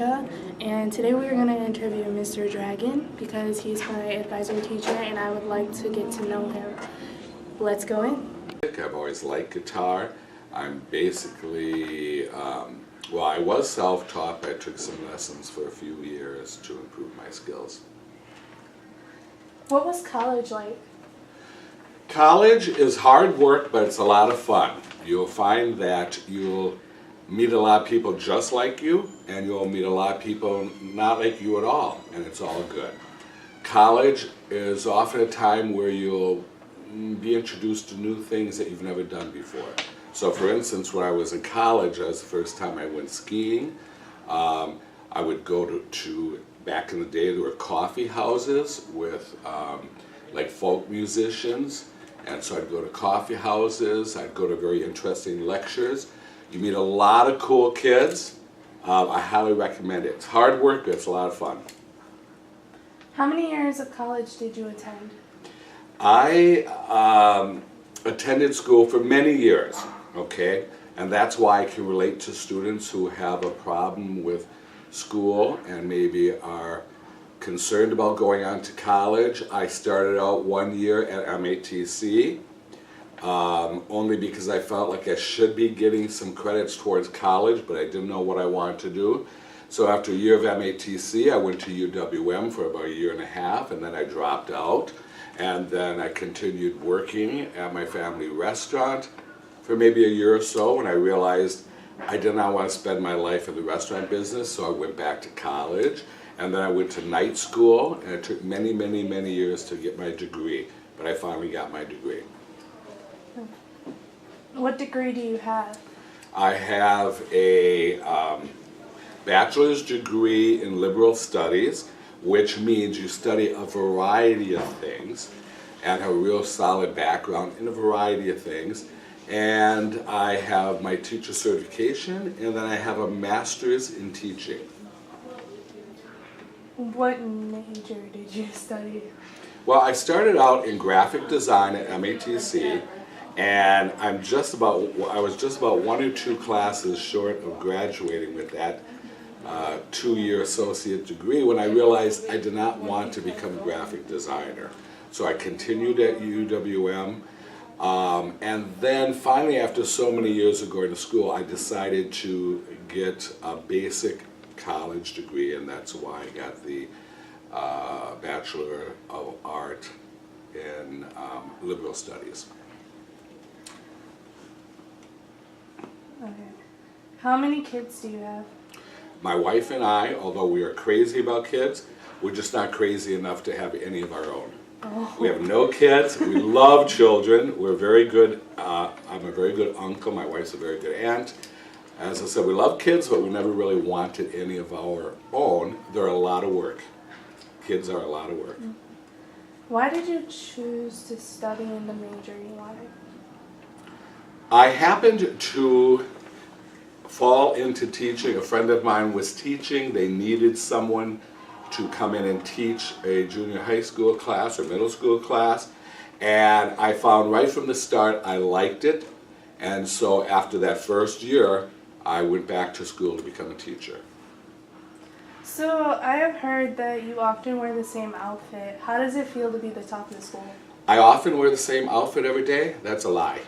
Naiesha, and today we are going to interview Mr. Dragon because he's my advisory teacher and I would like to get to know him. Let's go in. I've always liked guitar. I'm basically, well, I was self-taught, but I took some lessons for a few years to improve my skills. What was college like? College is hard work, but it's a lot of fun. You'll find that you'll meet a lot of people just like you, and you'll meet a lot of people not like you at all, and it's all good. College is often a time where you'll be introduced to new things that you've never done before. So for instance, when I was in college, that was the first time I went skiing. I would go to back in the day, there were coffee houses with like folk musicians, and so I'd go to coffee houses, I'd go to very interesting lectures. You meet a lot of cool kids. I highly recommend it. It's hard work, but it's a lot of fun. How many years of college did you attend? I attended school for many years, okay? And that's why I can relate to students who have a problem with school and maybe are concerned about going on to college. I started out 1 year at MATC, only because I felt like I should be getting some credits towards college, but I didn't know what I wanted to do. So after a year of MATC, I went to UWM for about a year and a half, and then I dropped out. And then I continued working at my family restaurant for maybe a year or so, and I realized I did not want to spend my life in the restaurant business, so I went back to college. And then I went to night school, and it took many, many, many years to get my degree, but I finally got my degree. What degree do you have? I have a bachelor's degree in liberal studies, which means you study a variety of things and have a real solid background in a variety of things. And I have my teacher certification, and then I have a master's in teaching. What major did you study? Well, I started out in graphic design at MATC, and I was just about 1 or 2 classes short of graduating with that 2-year associate degree when I realized I did not want to become a graphic designer. So I continued at UWM, and then finally, after so many years of going to school, I decided to get a basic college degree, and that's why I got the Bachelor of Art in Liberal Studies. Okay. How many kids do you have? My wife and I, although we are crazy about kids, we're just not crazy enough to have any of our own. Oh. We have no kids. We love children. We're very good. I'm a very good uncle. My wife's a very good aunt. As I said, we love kids, but we never really wanted any of our own. They're a lot of work. Kids are a lot of work. Why did you choose to study in the major you wanted? I happened to fall into teaching. A friend of mine was teaching. They needed someone to come in and teach a junior high school class or middle school class. And I found right from the start I liked it. And so after that first year, I went back to school to become a teacher. So I have heard that you often wear the same outfit. How does it feel to be the top of the school? I often wear the same outfit every day. That's a lie.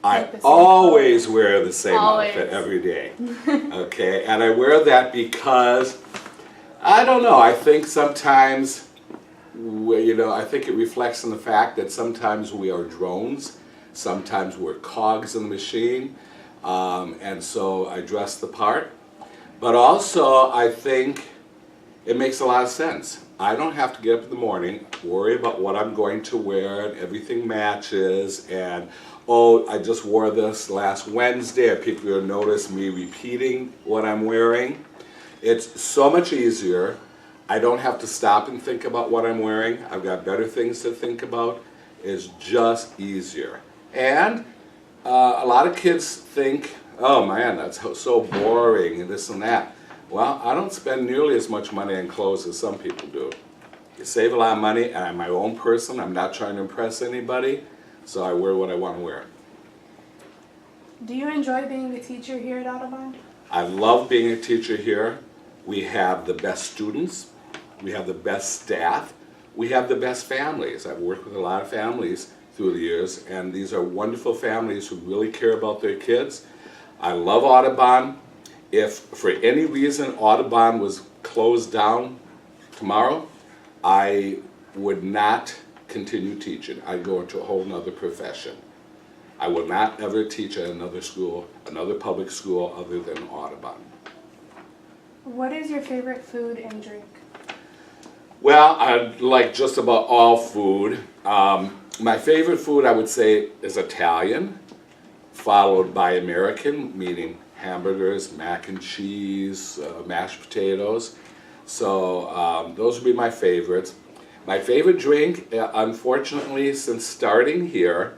I always wear the same outfit every day. Okay, and I wear that because, I don't know, I think sometimes, I think it reflects on the fact that sometimes we are drones, sometimes we're cogs in the machine, and so I dress the part. But also, I think it makes a lot of sense. I don't have to get up in the morning, worry about what I'm going to wear, and everything matches, and oh, I just wore this last Wednesday, and people will notice me repeating what I'm wearing. It's so much easier. I don't have to stop and think about what I'm wearing. I've got better things to think about. It's just easier. And a lot of kids think, oh man, that's so boring and this and that. Well, I don't spend nearly as much money on clothes as some people do. You save a lot of money, and I'm my own person. I'm not trying to impress anybody, so I wear what I want to wear. Do you enjoy being a teacher here at Audubon? I love being a teacher here. We have the best students, we have the best staff, we have the best families. I've worked with a lot of families through the years, and these are wonderful families who really care about their kids. I love Audubon. If for any reason Audubon was closed down tomorrow, I would not continue teaching. I'd go into a whole nother profession. I will not ever teach at another school, another public school other than Audubon. What is your favorite food and drink? Well, I like just about all food. My favorite food, I would say, is Italian, followed by American, meaning hamburgers, mac and cheese, mashed potatoes. So those would be my favorites. My favorite drink, unfortunately, since starting here,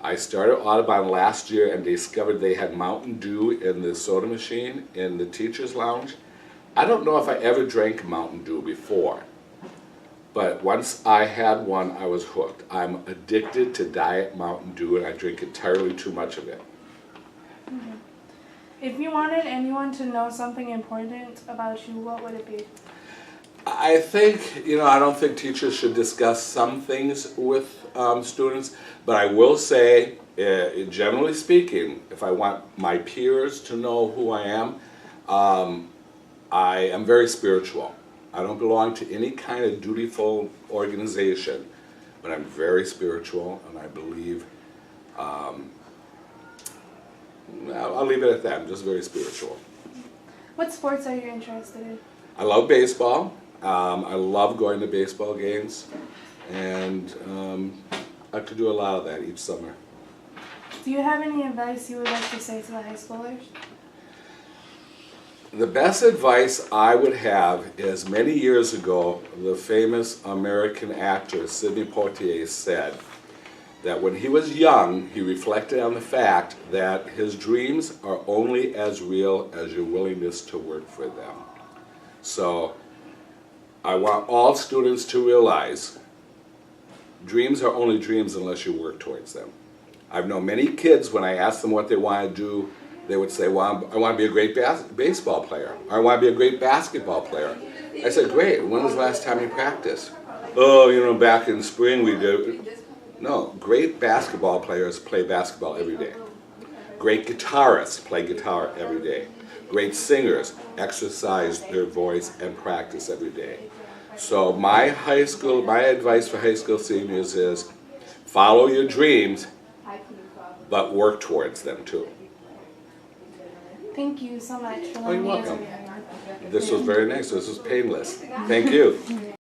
I started Audubon last year and discovered they had Mountain Dew in the soda machine in the teacher's lounge. I don't know if I ever drank Mountain Dew before, but once I had one, I was hooked. I'm addicted to Diet Mountain Dew, and I drink entirely too much of it. Mm-hmm. If you wanted anyone to know something important about you, what would it be? I think, I don't think teachers should discuss some things with students, but I will say, generally speaking, if I want my peers to know who I am very spiritual. I don't belong to any kind of dutiful organization, but I'm very spiritual, and I believe, I'll leave it at that. I'm just very spiritual. What sports are you interested in? I love baseball. I love going to baseball games, and I could do a lot of that each summer. Do you have any advice you would like to say to the high schoolers? The best advice I would have is, many years ago, the famous American actor Sidney Poitier said that when he was young, he reflected on the fact that his dreams are only as real as your willingness to work for them. So I want all students to realize dreams are only dreams unless you work towards them. I've known many kids, when I ask them what they want to do, they would say, well, I want to be a great baseball player, or I want to be a great basketball player. I said, great, when was the last time you practiced? Oh, back in spring we did. No, great basketball players play basketball every day. Great guitarists play guitar every day. Great singers exercise their voice and practice every day. So my advice for high school seniors is, follow your dreams, but work towards them too. Thank you so much for Oh, you're letting me welcome. interview you. This was very nice. This was painless. Thank you.